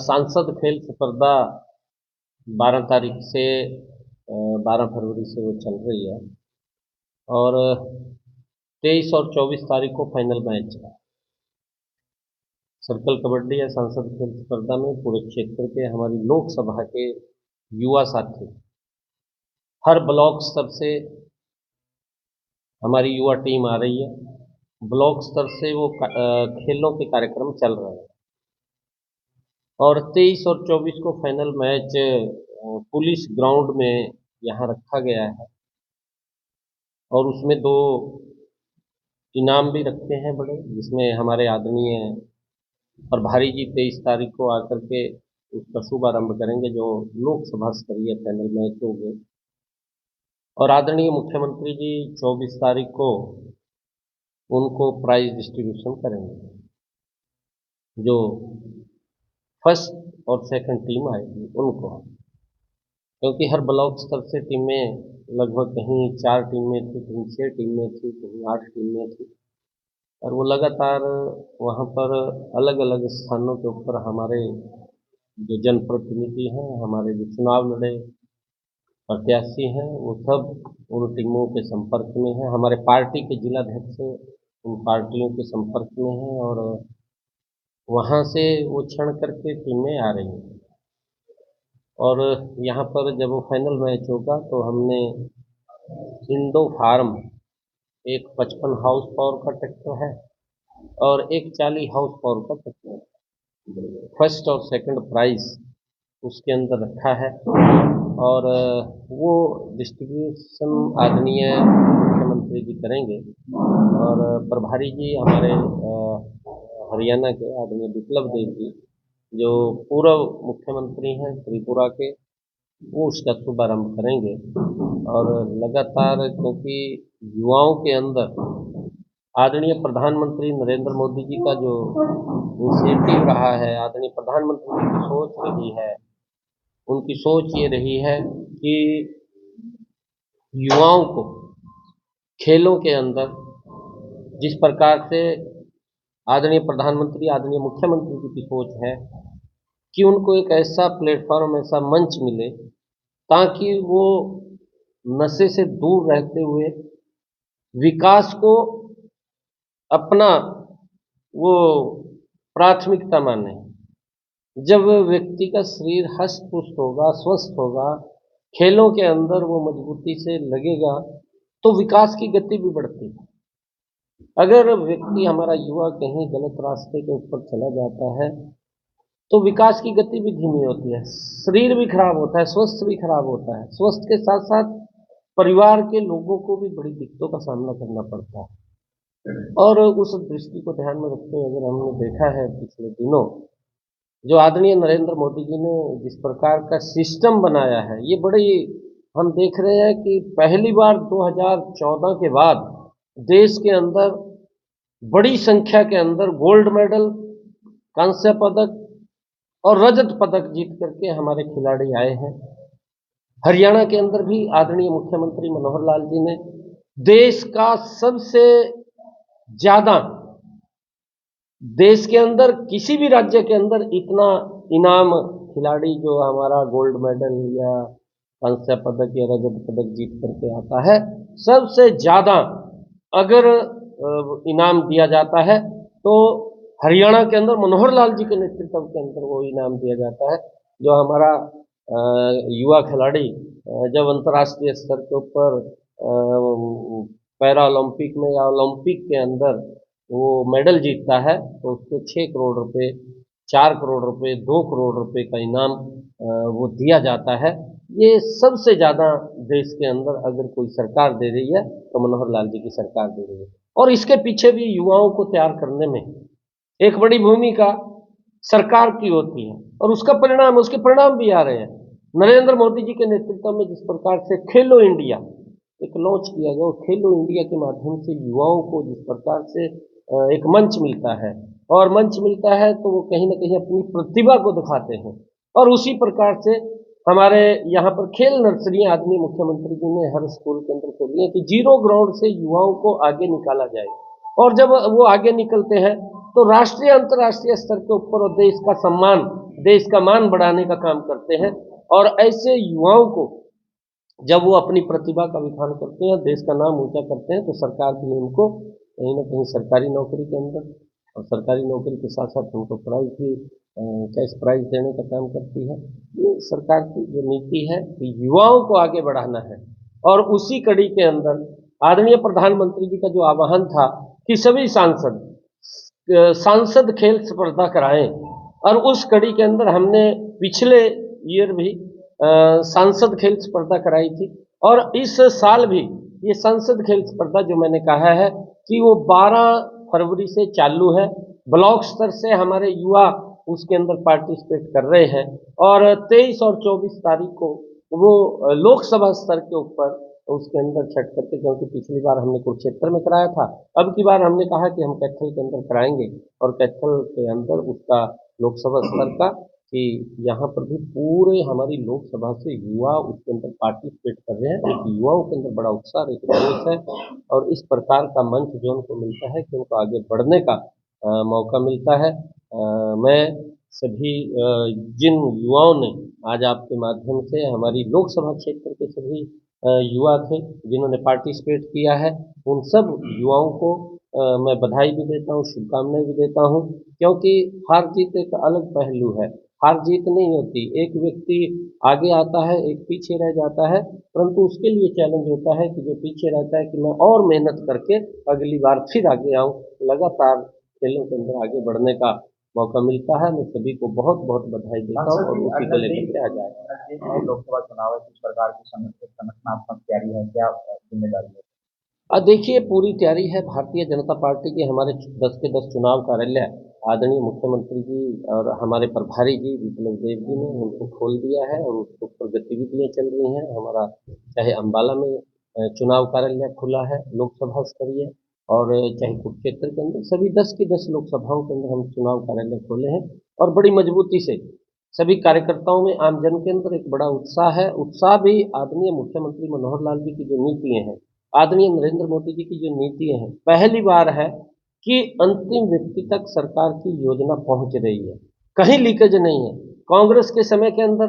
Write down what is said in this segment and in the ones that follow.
सांसद खेल स्पर्धा 12 तारीख से 12 फरवरी से वो चल रही है और 23 और 24 तारीख को फाइनल मैच है। सर्कल कबड्डी या सांसद खेल स्पर्धा में पूरे क्षेत्र के हमारी लोकसभा के युवा साथी हर ब्लॉक स्तर से हमारी युवा टीम आ रही है। ब्लॉक स्तर से वो खेलों के कार्यक्रम चल रहे हैं और 23 और 24 को फाइनल मैच पुलिस ग्राउंड में यहाँ रखा गया है और उसमें 2 इनाम भी रखते हैं बड़े, जिसमें हमारे आदरणीय प्रभारी जी 23 तारीख को आकर के उसका शुभारंभ करेंगे, जो लोकसभा स्तरीय फाइनल मैच होंगे। और आदरणीय मुख्यमंत्री जी 24 तारीख को उनको प्राइज डिस्ट्रीब्यूशन करेंगे। जो फर्स्ट और सेकंड टीम आएगी उनको, क्योंकि हर ब्लॉक स्तर से टीमें लगभग कहीं 4 टीमें थी, कहीं 6 टीमें थी, कहीं 8 टीमें थी और वो लगातार वहाँ पर अलग अलग स्थानों के ऊपर हमारे जो जनप्रतिनिधि हैं, हमारे जो चुनाव लड़े प्रत्याशी हैं, वो सब उन टीमों के संपर्क में हैं। हमारे पार्टी के जिलाध्यक्ष उन पार्टियों के संपर्क में हैं और वहाँ से वो छान करके टीमें आ रही हैं। और यहाँ पर जब वो फाइनल मैच होगा तो हमने इंडो फार्म एक 55 हाउस पावर का ट्रैक्टर है और एक 40 हाउस पावर का ट्रैक्टर है। फर्स्ट और सेकंड प्राइज उसके अंदर रखा है और वो डिस्ट्रीब्यूशन आदरणीय मुख्यमंत्री जी करेंगे और प्रभारी जी हमारे हरियाणा के आदरणीय बिप्लब देव जी, जो पूर्व मुख्यमंत्री हैं त्रिपुरा के, वो उसका शुभारंभ करेंगे। और लगातार क्योंकि युवाओं के अंदर आदरणीय प्रधानमंत्री नरेंद्र मोदी जी का जो इनिशिएटिव रहा है, आदरणीय प्रधानमंत्री जी की सोच रही है, उनकी सोच ये रही है कि युवाओं को खेलों के अंदर जिस प्रकार से आदरणीय प्रधानमंत्री आदरणीय मुख्यमंत्री जी की सोच है कि उनको एक ऐसा प्लेटफॉर्म, ऐसा मंच मिले ताकि वो नशे से दूर रहते हुए विकास को अपना वो प्राथमिकता माने। जब व्यक्ति का शरीर हष्ट पुष्ट होगा, स्वस्थ होगा, खेलों के अंदर वो मजबूती से लगेगा तो विकास की गति भी बढ़ती है। अगर व्यक्ति हमारा युवा कहीं गलत रास्ते के ऊपर चला जाता है तो विकास की गति भी धीमी होती है, शरीर भी खराब होता है, स्वास्थ्य भी खराब होता है। स्वास्थ्य के साथ साथ परिवार के लोगों को भी बड़ी दिक्कतों का सामना करना पड़ता है। और उस दृष्टि को ध्यान में रखते हुए अगर हमने देखा है पिछले दिनों जो आदरणीय नरेंद्र मोदी जी ने जिस प्रकार का सिस्टम बनाया है, ये बड़ी हम देख रहे हैं कि पहली बार 2014 के बाद देश के अंदर बड़ी संख्या के अंदर गोल्ड मेडल, कांस्य पदक और रजत पदक जीत करके हमारे खिलाड़ी आए हैं। हरियाणा के अंदर भी आदरणीय मुख्यमंत्री मनोहर लाल जी ने देश का सबसे ज्यादा, देश के अंदर किसी भी राज्य के अंदर इतना इनाम खिलाड़ी जो हमारा गोल्ड मेडल या कांस्य पदक या रजत पदक जीत करके आता है, सबसे ज्यादा अगर इनाम दिया जाता है तो हरियाणा के अंदर मनोहर लाल जी के नेतृत्व के अंदर वो इनाम दिया जाता है। जो हमारा युवा खिलाड़ी जब अंतर्राष्ट्रीय स्तर के ऊपर पैरा ओलंपिक में या ओलंपिक के अंदर वो मेडल जीतता है तो उसको 6 करोड़ रुपए, 4 करोड़ रुपए, 2 करोड़ रुपए का इनाम वो दिया जाता है। ये सबसे ज़्यादा देश के अंदर अगर कोई सरकार दे रही है तो मनोहर लाल जी की सरकार दे रही है। और इसके पीछे भी युवाओं को तैयार करने में एक बड़ी भूमिका सरकार की होती है और उसका परिणाम, उसके परिणाम भी आ रहे हैं। नरेंद्र मोदी जी के नेतृत्व में जिस प्रकार से खेलो इंडिया एक लॉन्च किया गया, खेलो इंडिया के माध्यम से युवाओं को जिस प्रकार से एक मंच मिलता है और मंच मिलता है तो वो कहीं ना कहीं अपनी प्रतिभा को दिखाते हैं। और उसी प्रकार से हमारे यहाँ पर खेल नर्सरियाँ आदरणीय मुख्यमंत्री जी ने हर स्कूल के अंदर खोली है कि 0 ग्राउंड से युवाओं को आगे निकाला जाए और जब वो आगे निकलते हैं तो राष्ट्रीय अंतर्राष्ट्रीय स्तर के ऊपर देश का सम्मान देश का मान बढ़ाने का काम करते हैं। और ऐसे युवाओं को जब वो अपनी प्रतिभा का विखान करते हैं, देश का नाम ऊंचा करते हैं, तो सरकार भी उनको कहीं ना कहीं सरकारी नौकरी के अंदर और सरकारी नौकरी के साथ साथ उनको प्राइज भी कैश प्राइज देने का काम करती है। ये सरकार की जो नीति है कि युवाओं को आगे बढ़ाना है। और उसी कड़ी के अंदर आदरणीय प्रधानमंत्री जी का जो आह्वान था कि सभी सांसद खेल स्पर्धा कराएं, और उस कड़ी के अंदर हमने पिछले ईयर भी सांसद खेल स्पर्धा कराई थी। और इस साल भी ये संसद खेल स्पर्धा जो मैंने कहा है कि वो 12 फरवरी से चालू है। ब्लॉक स्तर से हमारे युवा उसके अंदर पार्टिसिपेट कर रहे हैं, और 23 और 24 तारीख को वो लोकसभा स्तर के ऊपर उसके अंदर छट करके, क्योंकि पिछली बार हमने कुरुक्षेत्र में कराया था, अब की बार हमने कहा कि हम कैथल के अंदर कराएंगे, और कैथल के अंदर उसका लोकसभा स्तर का कि यहाँ पर भी पूरे हमारी लोकसभा से युवा उसके अंदर पार्टिसिपेट कर रहे हैं। एक युवाओं के अंदर बड़ा उत्साह एक जोश है, और इस प्रकार का मंच जो उनको मिलता है कि उनको आगे बढ़ने का मौका मिलता है। मैं सभी जिन युवाओं ने आज आपके माध्यम से हमारी लोकसभा क्षेत्र के सभी युवा थे जिन्होंने पार्टिसिपेट किया है, उन सब युवाओं को मैं बधाई भी देता हूँ, शुभकामनाएं भी देता हूँ। क्योंकि हार जीत एक अलग पहलू है, हार जीत नहीं होती। एक व्यक्ति आगे आता है, एक पीछे रह जाता है, परंतु उसके लिए चैलेंज होता है कि जो पीछे रहता है कि मैं और मेहनत करके अगली बार फिर आगे आऊँ। लगातार खेलों के अंदर आगे बढ़ने का मौका मिलता है। मैं सभी को बहुत बहुत बधाई देता हूँ, और उसी को लेकर के आ जाए। लोकसभा चुनाव है, किस प्रकार की संगठनात्मक तैयारी है, क्या जिम्मेदारी है? देखिए, पूरी तैयारी है भारतीय जनता पार्टी के। हमारे 10 के 10 चुनाव कार्यालय आदरणीय मुख्यमंत्री जी और हमारे प्रभारी जी विप्लव देव जी ने उनको खोल दिया है, और उसके ऊपर गतिविधियाँ चल रही हैं। हमारा चाहे अम्बाला में चुनाव कार्यालय खुला है लोकसभा स्तरीय, और चाहे कुरुक्षेत्र के अंदर, सभी 10 की 10 लोकसभाओं के अंदर हम चुनाव कार्यालय खोले हैं। और बड़ी मजबूती से सभी कार्यकर्ताओं में, आमजन के अंदर एक बड़ा उत्साह है। उत्साह भी आदरणीय मुख्यमंत्री मनोहर लाल जी की जो नीतियाँ हैं, आदरणीय नरेंद्र मोदी जी की जो नीतियाँ हैं, पहली बार है कि अंतिम व्यक्ति तक सरकार की योजना पहुंच रही है, कहीं लीकेज नहीं है। कांग्रेस के समय के अंदर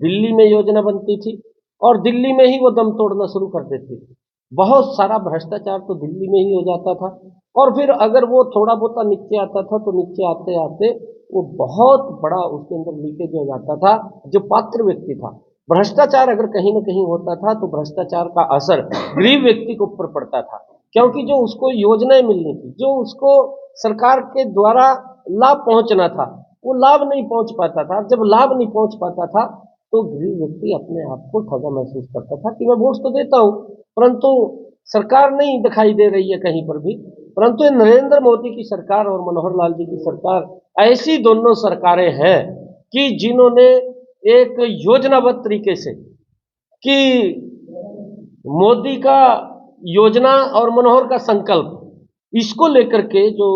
दिल्ली में योजना बनती थी और दिल्ली में ही वो दम तोड़ना शुरू कर देती थी। बहुत सारा भ्रष्टाचार तो दिल्ली में ही हो जाता था, और फिर अगर वो थोड़ा बहुत नीचे आता था तो नीचे आते आते वो बहुत बड़ा उसके अंदर लीकेज हो जाता था। जो पात्र व्यक्ति था, भ्रष्टाचार अगर कहीं ना कहीं होता था तो भ्रष्टाचार का असर गरीब व्यक्ति के ऊपर पड़ता था, क्योंकि जो उसको योजनाएं मिलनी थी, जो उसको सरकार के द्वारा लाभ पहुंचना था, वो लाभ नहीं पहुंच पाता था। जब लाभ नहीं पहुंच पाता था तो गरीब व्यक्ति अपने आप को ठगा महसूस करता था कि मैं वोट तो देता हूं, परंतु सरकार नहीं दिखाई दे रही है कहीं पर भी। परंतु ये नरेंद्र मोदी की सरकार और मनोहर लाल जी की सरकार ऐसी दोनों सरकारें हैं कि जिन्होंने एक योजनाबद्ध तरीके से कि मोदी का योजना और मनोहर का संकल्प, इसको लेकर के जो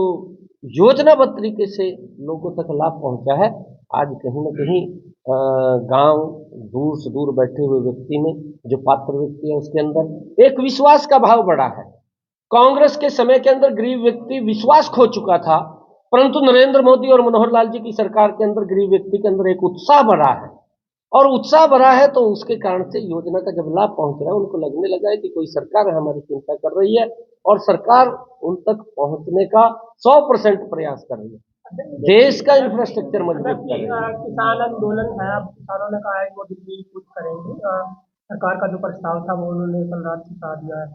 योजनाबद्ध तरीके से लोगों तक लाभ पहुंचा है। आज कहीं ना कहीं गांव दूर से दूर बैठे हुए व्यक्ति में, जो पात्र व्यक्ति है, उसके अंदर एक विश्वास का भाव बढ़ा है। कांग्रेस के समय के अंदर गरीब व्यक्ति विश्वास खो चुका था, परंतु नरेंद्र मोदी और मनोहर लाल जी की सरकार के अंदर गरीब व्यक्ति के अंदर एक उत्साह बढ़ा है। और उत्साह बढ़ा है तो उसके कारण से योजना का जब लाभ पहुंच रहा है, उनको लगने लगा है कि कोई सरकार हमारी चिंता कर रही है, और सरकार उन तक पहुंचने का 100% प्रयास कर रही है, देश का इंफ्रास्ट्रक्चर मजबूत कर रही है। किसान आंदोलन है, अब किसानों ने कहा है कि वो दिल्ली कुछ करेंगे। सरकार का जो प्रस्ताव था वो उन्होंने कल रात हटा दिया है।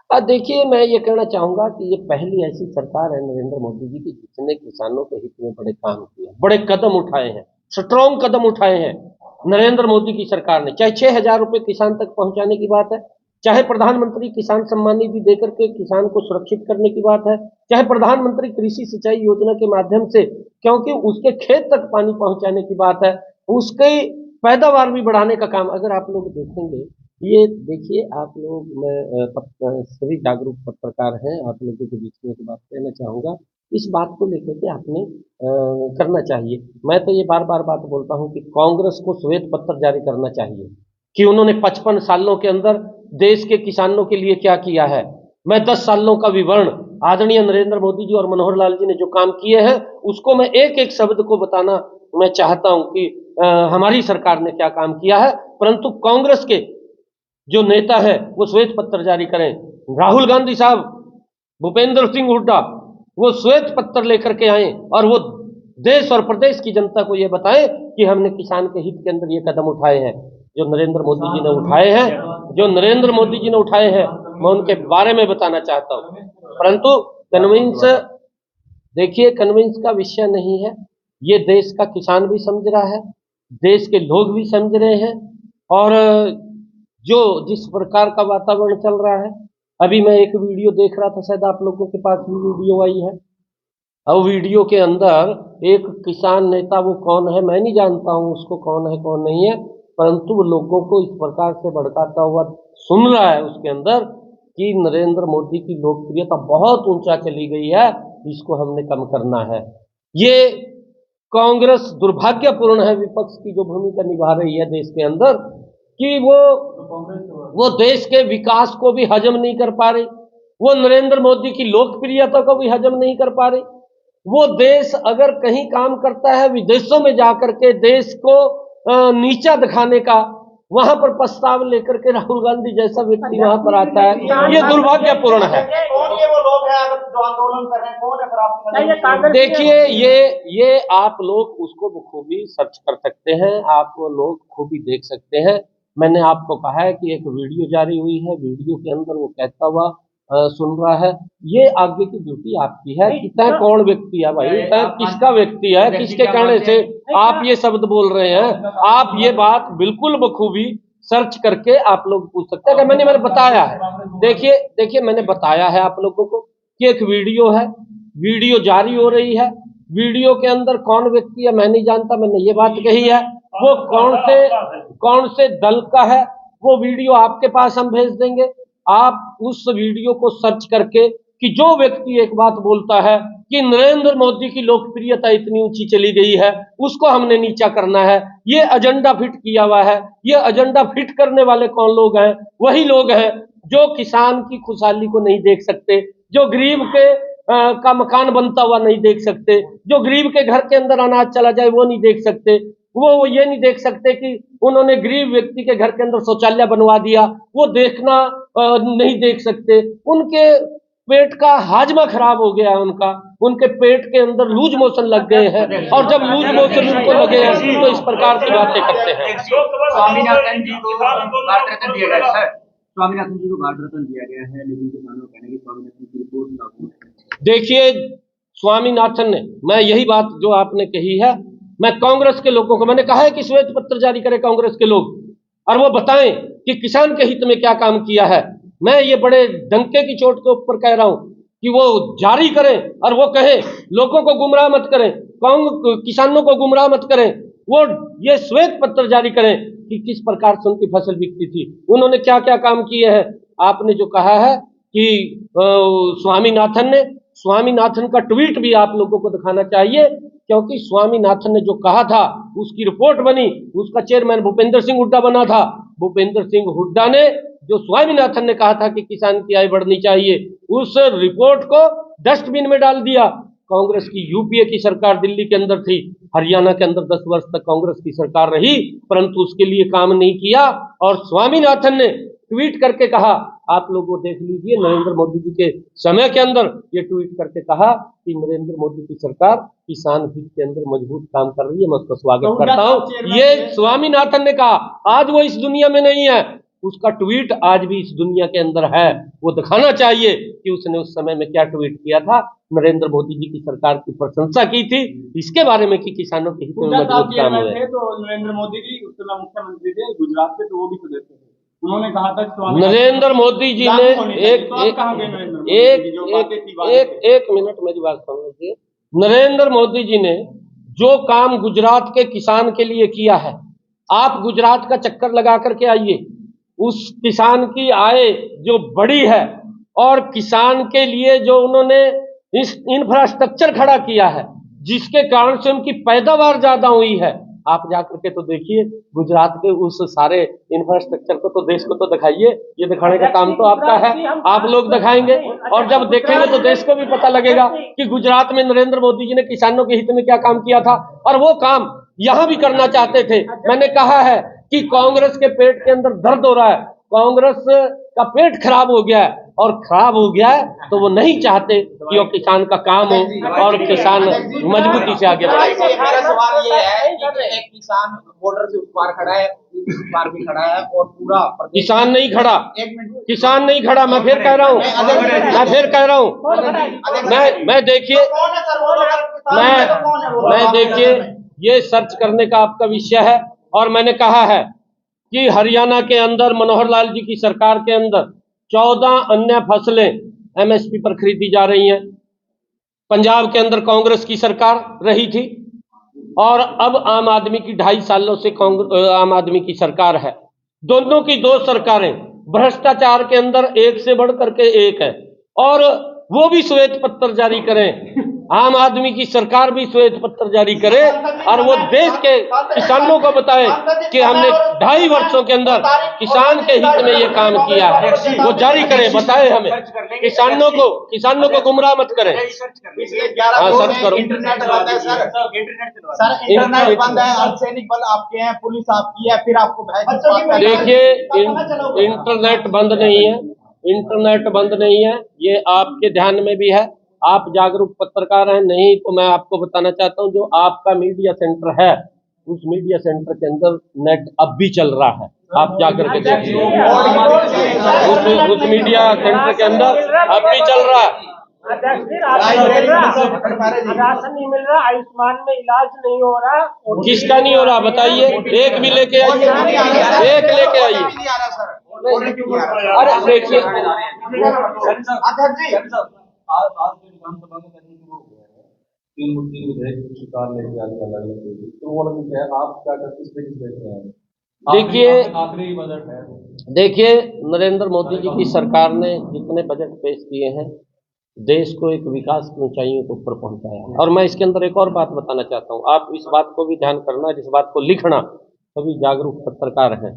देखिए, मैं ये कहना चाहूंगा कि ये पहली ऐसी सरकार है नरेंद्र मोदी जी की जिसने किसानों के हित में बड़े काम किए, बड़े कदम उठाए हैं, स्ट्रॉन्ग कदम उठाए हैं नरेंद्र मोदी की सरकार ने। चाहे 6,000 रुपये किसान तक पहुंचाने की बात है, चाहे प्रधानमंत्री किसान सम्मान निधि देकर के किसान को सुरक्षित करने की बात है, चाहे प्रधानमंत्री कृषि सिंचाई योजना के माध्यम से, क्योंकि उसके खेत तक पानी पहुंचाने की बात है, उसकी पैदावार भी बढ़ाने का काम। अगर आप लोग देखेंगे, ये देखिए आप लोग, मैं सभी जागरूक पत्रकार हैं, आप लोगों के बीच में एक बात कहना चाहूँगा, इस बात को लेकर के आपने करना चाहिए। मैं तो ये बार बार बात बोलता हूँ कि कांग्रेस को श्वेत पत्र जारी करना चाहिए कि उन्होंने 55 सालों के अंदर देश के किसानों के लिए क्या किया है। मैं 10 सालों का विवरण आदरणीय नरेंद्र मोदी जी और मनोहर लाल जी ने जो काम किए हैं उसको मैं एक एक शब्द को बताना मैं चाहता हूं कि हमारी सरकार ने क्या काम किया है, परंतु कांग्रेस के जो नेता है वो श्वेत पत्र जारी करें। राहुल गांधी साहब, भूपेंद्र सिंह हुड्डा, वो श्वेत पत्र लेकर के आए और वो देश और प्रदेश की जनता को ये बताएं कि हमने किसान के हित के अंदर ये कदम उठाए हैं। जो नरेंद्र मोदी जी ने उठाए हैं, मैं उनके बारे में बताना चाहता हूं। परंतु कन्विंस, देखिए, कन्विंस का विषय नहीं है, ये देश का किसान भी समझ रहा है, देश के लोग भी समझ रहे हैं। और जो जिस प्रकार का वातावरण चल रहा है, अभी मैं एक वीडियो देख रहा था, शायद आप लोगों के पास भी वीडियो आई है। अब वीडियो के अंदर एक किसान नेता, वो कौन है मैं नहीं जानता हूँ, उसको कौन है कौन नहीं है, परंतु वो लोगों को इस प्रकार से भड़काता हुआ सुन रहा है उसके अंदर कि नरेंद्र मोदी की लोकप्रियता बहुत ऊंचा चली गई है, इसको हमने कम करना है। ये कांग्रेस दुर्भाग्यपूर्ण है, विपक्ष की जो भूमिका निभा रही है देश के अंदर, कि वो देश के विकास को भी हजम नहीं कर पा रही, वो नरेंद्र मोदी की लोकप्रियता को भी हजम नहीं कर पा रही। वो देश अगर कहीं काम करता है विदेशों में जाकर के देश को नीचा दिखाने का, वहां पर प्रस्ताव लेकर के राहुल गांधी जैसा व्यक्ति वहां पर आता है, ये दुर्भाग्यपूर्ण है। कौन ये वो लोग हैं अगर जो आंदोलन कर रहे हैं, कौन है फिर आपकी? देखिए, ये आप लोग उसको बखूबी सर्च कर सकते हैं, आप वो लोग खूबी देख सकते हैं। मैंने आपको कहा है कि एक वीडियो जारी हुई है, वीडियो के अंदर वो कहता हुआ सुन रहा है। ये आगे की ड्यूटी आपकी है कि तय कौन व्यक्ति है भाई, तय किसका व्यक्ति है, किसके कहने से आप ये शब्द बोल रहे हैं। आप ये बात बिल्कुल बखूबी सर्च करके आप लोग पूछ सकते हैं कि मैंने बताया है। देखिए मैंने बताया है आप लोगों को कि एक वीडियो है, वीडियो जारी हो रही है, वीडियो के अंदर कौन व्यक्ति है मैं नहीं जानता, मैंने ये बात कही है। वो कौन से दल का है, वो वीडियो आपके पास हम भेज देंगे। आप उस वीडियो को सर्च करके कि जो व्यक्ति एक बात बोलता है कि नरेंद्र मोदी की लोकप्रियता इतनी ऊंची चली गई है, उसको हमने नीचा करना है, ये एजेंडा फिट किया हुआ है। ये एजेंडा फिट करने वाले कौन लोग हैं? वही लोग हैं जो किसान की खुशहाली को नहीं देख सकते, जो गरीब के का मकान बनता हुआ नहीं देख सकते, जो गरीब के घर के अंदर अनाज चला जाए वो नहीं देख सकते, वो ये नहीं देख सकते कि उन्होंने गरीब व्यक्ति के घर के अंदर शौचालय बनवा दिया, वो देखना नहीं देख सकते। उनके पेट का हाजमा खराब हो गया है, उनके पेट के अंदर लूज मोशन लग गए हैं, और जब लूज मोशन उनको लगे हैं तो इस प्रकार की बातें करते हैं। स्वामीनाथन जी को भारत रत्न दिया गया है, स्वामीनाथन जी को भारत रत्न दिया गया है, लेकिन किसानों का कहना है कि स्वामीनाथन की रिपोर्ट लागू है। देखिए, स्वामीनाथन ने, मैं यही बात जो आपने कही है, मैं कांग्रेस के लोगों को मैंने कहा है कि श्वेत पत्र जारी करें कांग्रेस के लोग, और वो बताएं कि किसान के हित में क्या काम किया है। मैं ये बड़े डंके की चोट के ऊपर कह रहा हूं कि वो जारी करें और वो कहें, लोगों को गुमराह मत करें, किसानों को गुमराह मत करें, वो ये श्वेत पत्र जारी करें कि किस प्रकार से उनकी फसल बिकती थी, उन्होंने क्या क्या काम किए हैं। आपने जो कहा है कि स्वामीनाथन का ट्वीट भी आप लोगों को दिखाना चाहिए, क्योंकि स्वामीनाथन ने जो कहा था उसकी रिपोर्ट बनी, उसका चेयरमैन भूपेंद्र सिंह हुड्डा बना था। भूपेंद्र सिंह हुड्डा ने जो स्वामीनाथन ने कहा था कि किसान की आय बढ़नी चाहिए, उस रिपोर्ट को डस्टबिन में डाल दिया। कांग्रेस की यूपीए की सरकार दिल्ली के अंदर थी, हरियाणा के अंदर 10 वर्ष तक कांग्रेस की सरकार रही, परंतु उसके लिए काम नहीं किया। और स्वामीनाथन ने ट्वीट करके कहा, आप लोग वो देख लीजिए, नरेंद्र मोदी जी के समय के अंदर ये ट्वीट करके कहा कि नरेंद्र मोदी की सरकार किसान हित के अंदर मजबूत काम कर रही है, मैं उसका स्वागत करता हूं। ये स्वामीनाथन ने कहा, आज वो इस दुनिया में नहीं है, उसका ट्वीट आज भी इस दुनिया के अंदर है। वो दिखाना चाहिए कि उसने उस समय में क्या ट्वीट किया था, नरेंद्र मोदी जी की सरकार की प्रशंसा की थी, इसके बारे में कि किसानों के हित में मजबूत काम हुआ है। तो नरेंद्र मोदी जी उस समय मुख्यमंत्री थे गुजरात के, तो वो भी तो देते थे, उन्होंने कहा था नरेंद्र मोदी जी ने एक मिनट मेरी बात सुन लीजिए। नरेंद्र मोदी जी ने जो काम गुजरात के किसान के लिए किया है, आप गुजरात का चक्कर लगा करके आइए, उस किसान की आय जो बढ़ी है, और किसान के लिए जो उन्होंने इस इंफ्रास्ट्रक्चर खड़ा किया है, जिसके कारण से उनकी पैदावार ज्यादा हुई है, आप जाकर के तो देखिए गुजरात के उस सारे इंफ्रास्ट्रक्चर को, तो देश को तो दिखाइए। ये दिखाने का काम तो आपका है, आप लोग दिखाएंगे, और जब देखेंगे तो देश को भी पता लगेगा कि गुजरात में नरेंद्र मोदी जी ने किसानों के हित में क्या काम किया था। और वो काम यहाँ भी करना चाहते थे। मैंने कहा है कि कांग्रेस के पेट के अंदर दर्द हो रहा है, कांग्रेस का पेट खराब हो गया है, और खराब हो गया है तो वो नहीं चाहते कि वो किसान का काम हो और किसान मजबूती से आगे बढ़े। मेरा सवाल ये है कि एक किसान बॉर्डर से उस पार खड़ा है, इस पार भी खड़ा है, और पूरा किसान नहीं खड़ा, एक मिनट, किसान नहीं खड़ा, मैं फिर कह रहा हूँ, मैं फिर कह रहा हूँ, मैं देखिए, मैं देखिए, ये सर्च करने का आपका विषय है। और मैंने कहा है कि हरियाणा के अंदर मनोहर लाल जी की सरकार के अंदर 14 अन्य फसलें एमएसपी पर खरीदी जा रही हैं। पंजाब के अंदर कांग्रेस की सरकार रही थी, और अब आम आदमी की 2.5 सालों से आम आदमी की सरकार है। दोनों की दो सरकारें भ्रष्टाचार के अंदर एक से बढ़ करके एक है, और वो भी श्वेत पत्र जारी करें, आम आदमी की सरकार भी श्वेत पत्र जारी करे, और वो देश के किसानों को बताए कि हमने 2.5 वर्षों के अंदर किसान के हित में ये काम किया है, वो जारी करें, बताए हमें। किसानों को गुमराह मत करें। हाँ, सर्च करो। इंटरनेट बंद है सर, इंटरनेट बंद है, अर्धसैनिक बल आपके हैं, पुलिस आपकी है, फिर आपको देखिए, इंटरनेट बंद नहीं है, इंटरनेट बंद नहीं है, ये आपके ध्यान में भी है। आप जागरूक पत्रकार हैं, नहीं तो मैं आपको बताना चाहता हूं, जो आपका मीडिया सेंटर है, उस मीडिया सेंटर के अंदर नेट अब भी चल रहा है, आप जाकर के देखिए, उस मीडिया सेंटर के अंदर अब भी चल रहा है। राशन नहीं मिल रहा, आयुष्मान में इलाज नहीं हो रहा, किसका नहीं हो रहा बताइए, एक भी लेके आइए, एक लेके आइए। अरे देखिए, आज के विधानसभा में कहने की वो हो गया है, 3 मुद्दे विधेयक सरकार लेके आ रही अलग अलग, तो वो वाला क्या है, आप क्या किस तरीके से देख रहे हैं? देखिए, आखिरी बजट है, देखिए, नरेंद्र मोदी जी की सरकार ने जितने बजट पेश किए हैं, देश को एक विकास की ऊंचाइयों के ऊपर पहुंचाया है। और मैं इसके अंदर एक और बात बताना चाहता हूं, आप इस बात को भी ध्यान करना, इस बात को लिखना, सभी जागरूक पत्रकार हैं।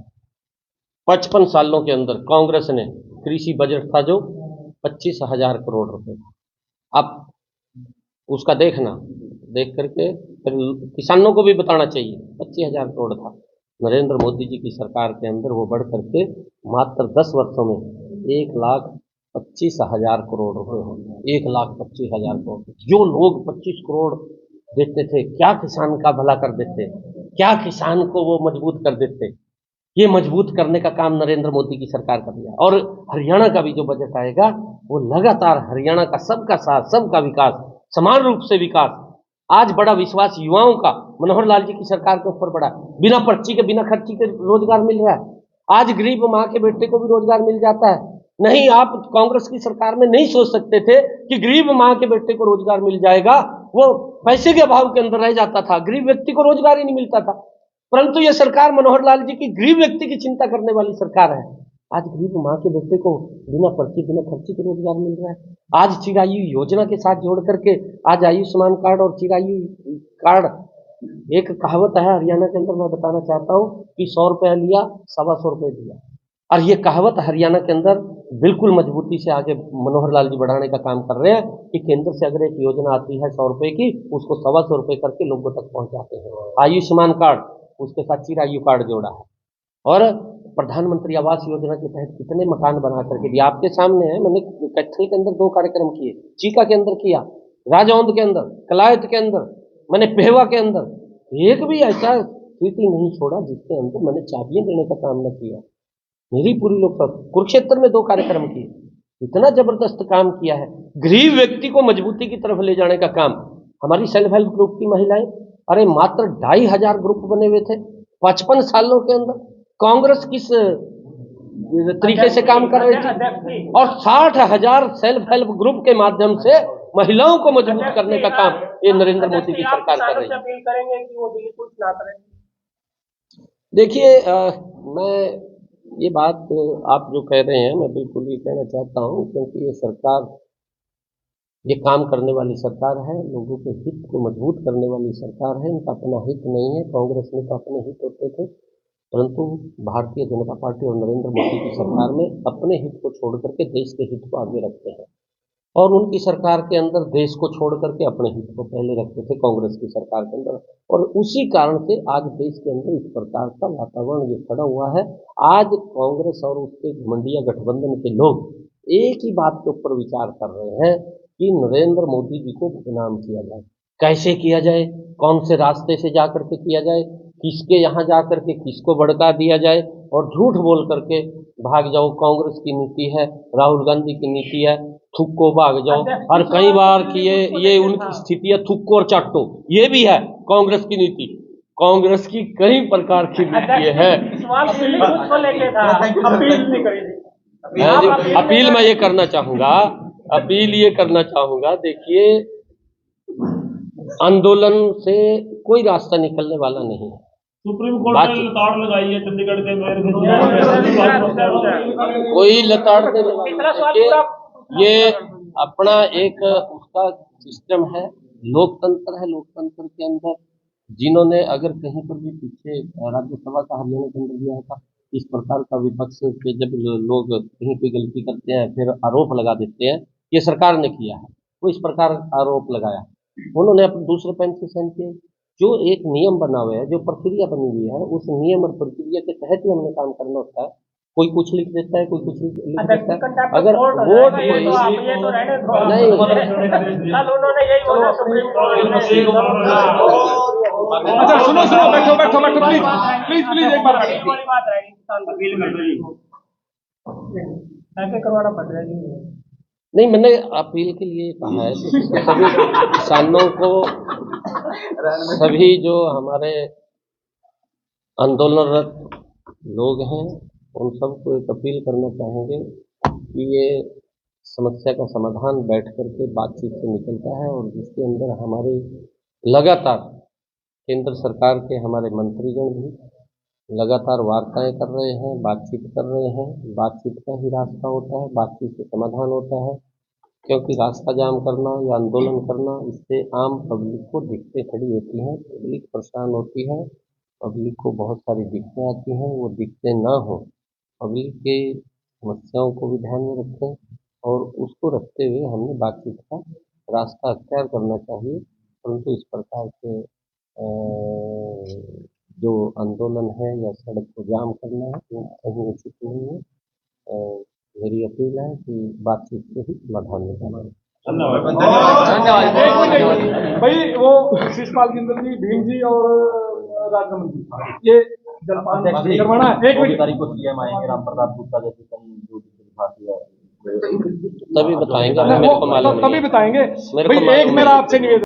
55 सालों के अंदर कांग्रेस ने कृषि बजट था जो 25,000 करोड़ रुपए, आप उसका देखना, देख करके फिर किसानों को भी बताना चाहिए, 25,000 करोड़ था। नरेंद्र मोदी जी की सरकार के अंदर वो बढ़ करके मात्र 10 वर्षों में 1,25,000 करोड़ रुपए हो गए, 1,25,000 करोड़। जो लोग 25 करोड़ देते थे, क्या किसान का भला कर देते, क्या किसान को वो मजबूत कर देते। ये मजबूत करने का काम नरेंद्र मोदी की सरकार कर रही है। और हरियाणा का भी जो बजट आएगा, वो लगातार हरियाणा का सबका साथ, सबका विकास, समान रूप से विकास। आज बड़ा विश्वास युवाओं का मनोहर लाल जी की सरकार के ऊपर पड़ा, बिना पर्ची के, बिना खर्ची के रोजगार मिल रहा है। आज गरीब माँ के बेटे को भी रोजगार मिल जाता है। नहीं, आप कांग्रेस की सरकार में नहीं सोच सकते थे कि गरीब माँ के बेटे को रोजगार मिल जाएगा, वो पैसे के अभाव के अंदर रह जाता था, गरीब व्यक्ति को रोजगार ही नहीं मिलता था। परंतु यह सरकार मनोहर लाल जी की गरीब व्यक्ति की चिंता करने वाली सरकार है। आज गरीब माँ के बेटे को बिना पर्ची, बिना खर्ची के रोजगार मिल रहा है। आज चिरायु योजना के साथ जोड़ करके आज आयुष्मान कार्ड और चिरायु कार्ड, एक कहावत है हरियाणा के अंदर, मैं बताना चाहता हूँ कि 100 रुपया लिया, 125 रुपये दिया। और ये कहावत हरियाणा के अंदर बिल्कुल मजबूती से आगे मनोहर लाल जी बढ़ाने का काम कर रहे हैं कि केंद्र से अगर एक योजना आती है 100 रुपये की, उसको 125 रुपये करके लोगों तक पहुंचाते हैं। आयुष्मान कार्ड, उसके साथ चिरायु कार्ड जोड़ा है। और प्रधानमंत्री आवास योजना के तहत कितने मकान बना करके दिया, आपके सामने है। मैंने कैथल के अंदर 2 कार्यक्रम किए, चीका के अंदर किया, राजौंद के अंदर, कलायत के अंदर, मैंने पेहवा के अंदर, एक भी ऐसा सिटी नहीं छोड़ा जिसके अंदर मैंने चाबियां देने का काम न किया। मेरी पूरी लोकसभा, कुरुक्षेत्र में 2 कार्यक्रम किए, इतना जबरदस्त काम किया है। गरीब व्यक्ति को मजबूती की तरफ ले जाने का काम हमारी सेल्फ हेल्प ग्रुप की महिलाएं, अरे मात्र 2,500 ग्रुप बने हुए थे 55 सालों के अंदर। कांग्रेस किस तरीके से काम कर रही थी, और 60,000 सेल्फ हेल्प ग्रुप के माध्यम से महिलाओं को मजबूत करने का काम ये नरेंद्र मोदी की सरकार कर रही है। अपील करेंगे कि वो बिल्कुल ना करें। देखिए, मैं ये बात आप जो कह रहे हैं, मैं बिल्कुल ये कहना चाहता हूँ, क्योंकि ये सरकार, ये काम करने वाली सरकार है, लोगों के हित को मजबूत करने वाली सरकार है। इनका अपना हित नहीं है। कांग्रेस में तो अपने हित होते थे, परंतु भारतीय जनता पार्टी और नरेंद्र मोदी की सरकार में अपने हित को छोड़ करके देश के हित को आगे रखते हैं। और उनकी सरकार के अंदर देश को छोड़ करके अपने हित को पहले रखते थे कांग्रेस की सरकार के अंदर, और उसी कारण से आज देश के अंदर इस प्रकार का वातावरण जो खड़ा हुआ है। आज कांग्रेस और उसके घमंडिया गठबंधन के लोग एक ही बात के ऊपर विचार कर रहे हैं कि नरेंद्र मोदी जी को बदनाम किया जाए। कैसे किया जाए, कौन से रास्ते से जा करके किया जाए, किसके यहाँ जा करके किसको भड़का दिया जाए, और झूठ बोल करके भाग जाओ। कांग्रेस की नीति है, राहुल गांधी की नीति है, थुक्को भाग जाओ। और कई बार कि ये उनकी स्थिति है, थुक्को और चाटो, ये भी है कांग्रेस की नीति। कांग्रेस की कई प्रकार की नीति है। अपील मैं ये करना चाहूँगा, देखिए आंदोलन से कोई रास्ता निकलने वाला नहीं है। सुप्रीम कोर्ट ने लताड़ लगाई है चंडीगढ़ के मेयर कोई लताड़ नहीं लगा। ये अपना एक उसका सिस्टम है, लोकतंत्र है। लोकतंत्र के अंदर जिन्होंने अगर कहीं पर भी पीछे राज्यसभा का हरियाणा के अंदर दिया था, इस प्रकार का विपक्ष के जब लोग कहीं कोई गलती करते हैं फिर आरोप लगा देते हैं ये सरकार ने किया है, वो इस प्रकार आरोप लगाया। उन्होंने अपने दूसरे पेन से साइन किए। जो एक नियम बना हुआ है, जो प्रक्रिया बनी हुई है, उस नियम और प्रक्रिया के तहत ही हमने काम करना होता है। कोई कुछ लिख देता है, कोई कुछ लिख देता है। अगर वोट नहीं, अच्छा सुनो बैठो प्लीज एक बार करवाना पड़ रहा है। नहीं, मैंने अपील के लिए कहा है कि सभी किसानों को, सभी जो हमारे आंदोलनरत लोग हैं, उन सबको एक अपील करना चाहेंगे कि ये समस्या का समाधान बैठ करके बातचीत से निकलता है, और जिसके अंदर हमारे लगातार केंद्र सरकार के हमारे मंत्रीगण भी लगातार वार्ताएं कर रहे हैं, बातचीत कर रहे हैं। बातचीत का ही रास्ता होता है, बातचीत से समाधान होता है। क्योंकि रास्ता जाम करना या आंदोलन करना, इससे आम पब्लिक को दिक्कतें खड़ी होती हैं, पब्लिक परेशान होती है, पब्लिक को बहुत सारी दिक्कतें आती हैं। वो दिक्कतें ना हो, पब्लिक के समस्याओं को भी ध्यान में रखें, और उसको रखते हुए हमने बातचीत का रास्ता अख्तियार करना चाहिए। परंतु इस प्रकार के जो आंदोलन है या सड़क को जाम करना है, वो कहीं उचित नहीं है। मेरी अपील है कि बातचीत से ही समाधान निकालना। धन्यवाद भाई। वो शिषपाल जिंदल जी, भीम जी और राजमन जी, ये जलपान करवाना है। एक तारीख को सीएम आएंगे, राम प्रताप गुप्ता जैसे कई तभी बताएंगे, मेरे को मालूम नहीं है। तभी बताएंगे। मेरे को एक मेरा आपसे निवेदन